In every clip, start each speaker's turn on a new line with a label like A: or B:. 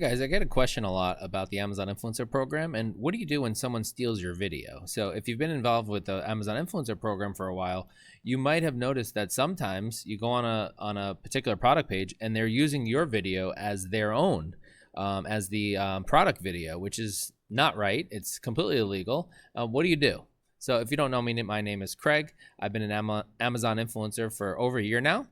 A: Guys, I get a question a lot about the Amazon Influencer Program, and what do you do when someone steals your video? So if you've been involved with the Amazon Influencer Program for a while, you might have noticed that sometimes you go on a particular product page and they're using your video as their own, as the product video, which is not right. It's completely illegal. What do you do? So if you don't know me, my name is Craig. I've been an Amazon influencer for over a year now.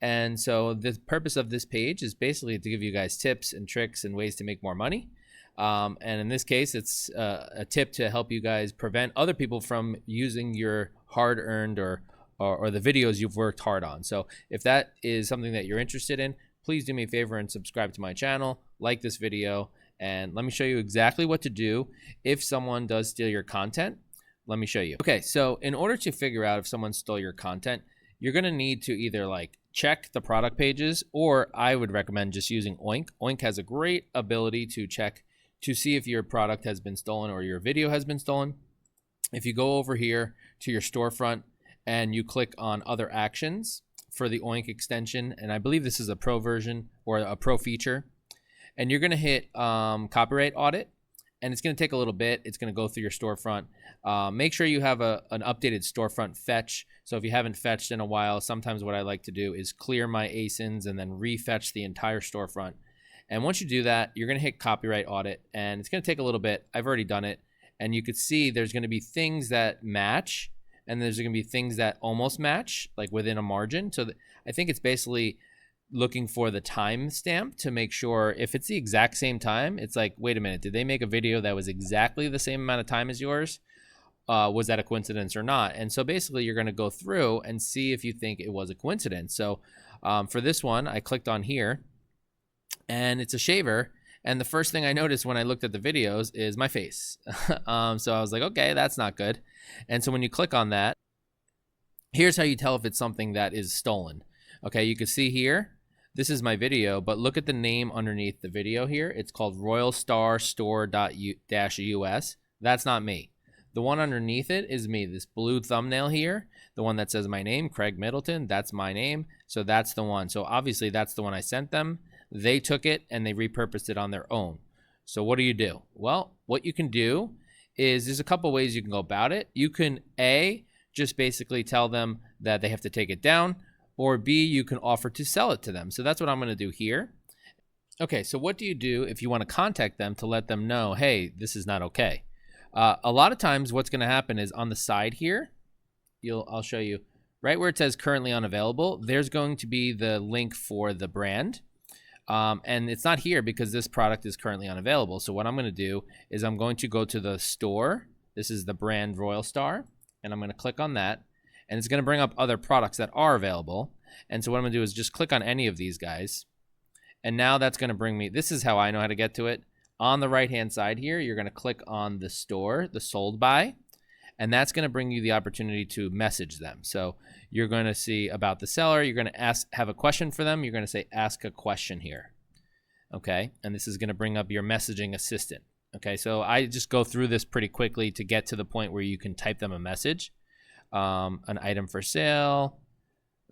A: And so the purpose of this page is basically to give you guys tips and tricks and ways to make more money. And in this case, it's a tip to help you guys prevent other people from using your hard-earned or the videos you've worked hard on. So if that is something that you're interested in, please do me a favor and subscribe to my channel, like this video, and let me show you exactly what to do if someone does steal your content. Let me show you. Okay, so in order to figure out if someone stole your content, you're gonna need to either check the product pages, or I would recommend just using Oink. Oink has a great ability to check to see if your product has been stolen or your video has been stolen. If you go over here to your storefront and you click on other actions for the Oink extension, and I believe this is a pro version or a pro feature, and you're gonna hit copyright audit, and it's gonna take a little bit. It's gonna go through your storefront. Make sure you have an updated storefront fetch. So if you haven't fetched in a while, sometimes what I like to do is clear my ASINs and then refetch the entire storefront. And once you do that, you're gonna hit copyright audit, and it's gonna take a little bit. I've already done it. And you could see there's gonna be things that match, and there's gonna be things that almost match, like within a margin. So I think it's basically looking for the time stamp to make sure if it's the exact same time, it's like, wait a minute, did they make a video that was exactly the same amount of time as yours? Was that a coincidence or not? And so basically you're gonna go through and see if you think it was a coincidence. So for this one, I clicked on here and it's a shaver. And the first thing I noticed when I looked at the videos is my face. So I was like, okay, that's not good. And so when you click on that, here's how you tell if it's something that is stolen. Okay, you can see here, this is my video, but look at the name underneath the video here. It's called royalstarstore.us. That's not me. The one underneath it is me, this blue thumbnail here, the one that says my name, Craig Middleton, that's my name. So that's the one. So obviously that's the one I sent them. They took it and they repurposed it on their own. So what do you do? Well, what you can do is there's a couple ways you can go about it. You can just basically tell them that they have to take it down, or B, you can offer to sell it to them. So that's what I'm gonna do here. Okay, so what do you do if you wanna contact them to let them know, hey, this is not okay? A lot of times what's gonna happen is on the side here, I'll show you, right where it says currently unavailable, there's going to be the link for the brand. And it's not here because this product is currently unavailable. So what I'm gonna do is I'm going to go to the store. This is the brand Royal Star, and I'm gonna click on that. And it's gonna bring up other products that are available. And so what I'm gonna do is just click on any of these guys. And now that's gonna bring me, this is how I know how to get to it. On the right-hand side here, you're gonna click on the store, the sold by, and that's gonna bring you the opportunity to message them. So you're gonna see about the seller, you're gonna have a question for them, you're gonna say, ask a question here, okay? And this is gonna bring up your messaging assistant, okay? So I just go through this pretty quickly to get to the point where you can type them a message. An item for sale.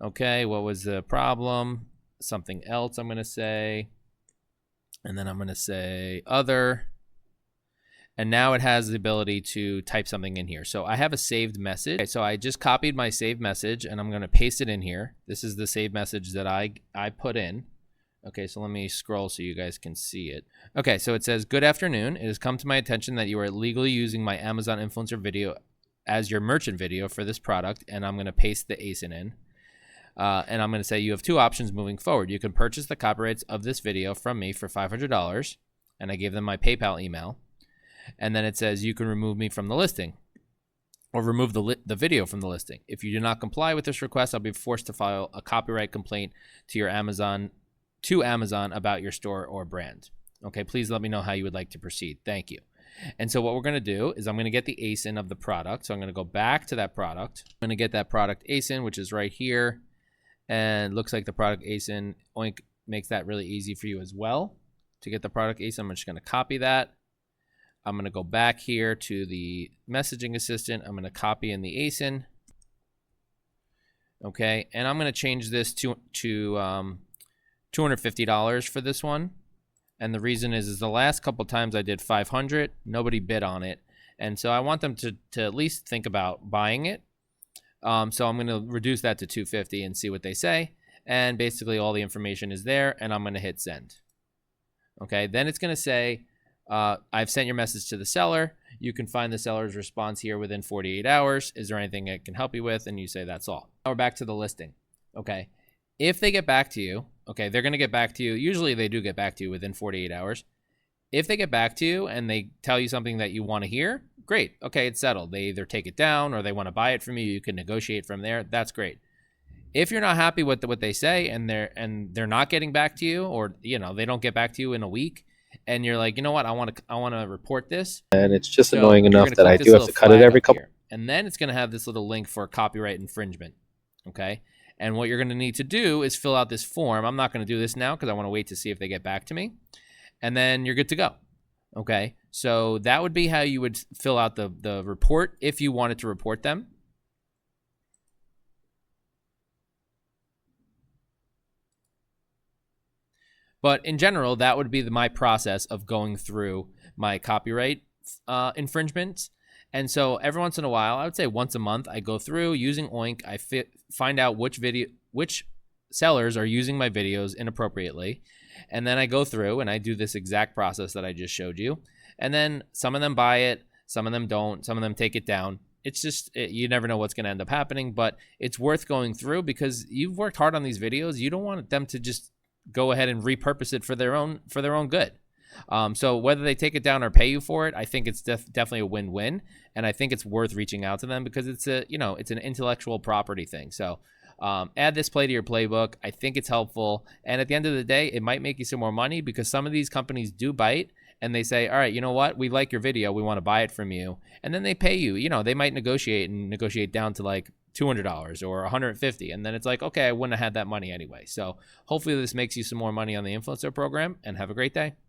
A: Okay, what was the problem? Something else I'm gonna say. And then I'm gonna say other. And now it has the ability to type something in here. So I have a saved message. Okay, so I just copied my saved message and I'm gonna paste it in here. This is the saved message that I put in. Okay, so let me scroll so you guys can see it. Okay, so it says, good afternoon. It has come to my attention that you are illegally using my Amazon influencer video as your merchant video for this product, and I'm gonna paste the ASIN in. And I'm gonna say you have two options moving forward. You can purchase the copyrights of this video from me for $500, and I gave them my PayPal email. And then it says you can remove me from the listing, or remove the video from the listing. If you do not comply with this request, I'll be forced to file a copyright complaint to your Amazon about your store or brand. Okay, please let me know how you would like to proceed. Thank you. And so what we're gonna do is I'm gonna get the ASIN of the product. So I'm gonna go back to that product. I'm gonna get that product ASIN, which is right here. And looks like the product ASIN, Oink makes that really easy for you as well. To get the product ASIN, I'm just gonna copy that. I'm gonna go back here to the messaging assistant. I'm gonna copy in the ASIN. Okay, and I'm gonna change this to $250 for this one. And the reason is the last couple times I did 500, nobody bid on it. And so I want them to at least think about buying it. So I'm going to reduce that to 250 and see what they say. And basically all the information is there, and I'm going to hit send. Okay, then it's going to say, I've sent your message to the seller. You can find the seller's response here within 48 hours. Is there anything I can help you with? And you say that's all. Now we're back to the listing. Okay, if they get back to you, okay, they're going to get back to you. Usually they do get back to you within 48 hours. If they get back to you and they tell you something that you want to hear, great. Okay, it's settled. They either take it down or they want to buy it from you. You can negotiate from there. That's great. If you're not happy with what they say and they're not getting back to you, or they don't get back to you in a week, and you're like, you know what, I want to report this,
B: and it's just annoying enough that I do have to cut it every couple.
A: And then it's going to have this little link for copyright infringement. Okay, and what you're going to need to do is fill out this form. I'm not going to do this now because I want to wait to see if they get back to me, and then you're good to go. Okay, so that would be how you would fill out the report if you wanted to report them. But in general, that would be my process of going through my copyright infringements. And so every once in a while, I would say once a month, I go through using Oink. I find out which sellers are using my videos inappropriately. And then I go through and I do this exact process that I just showed you. And then some of them buy it, some of them don't, some of them take it down. It's just, you never know what's going to end up happening, but it's worth going through because you've worked hard on these videos. You don't want them to just go ahead and repurpose it for their own good. So whether they take it down or pay you for it, I think it's definitely a win-win, and I think it's worth reaching out to them because it's it's an intellectual property thing. So add this play to your playbook. I think it's helpful, and at the end of the day, it might make you some more money because some of these companies do bite and they say, all right, you know what, we like your video, we want to buy it from you, and then they pay you. They might negotiate down to like $200 or $150, and then it's like, okay, I wouldn't have had that money anyway. So hopefully this makes you some more money on the influencer program, and have a great day.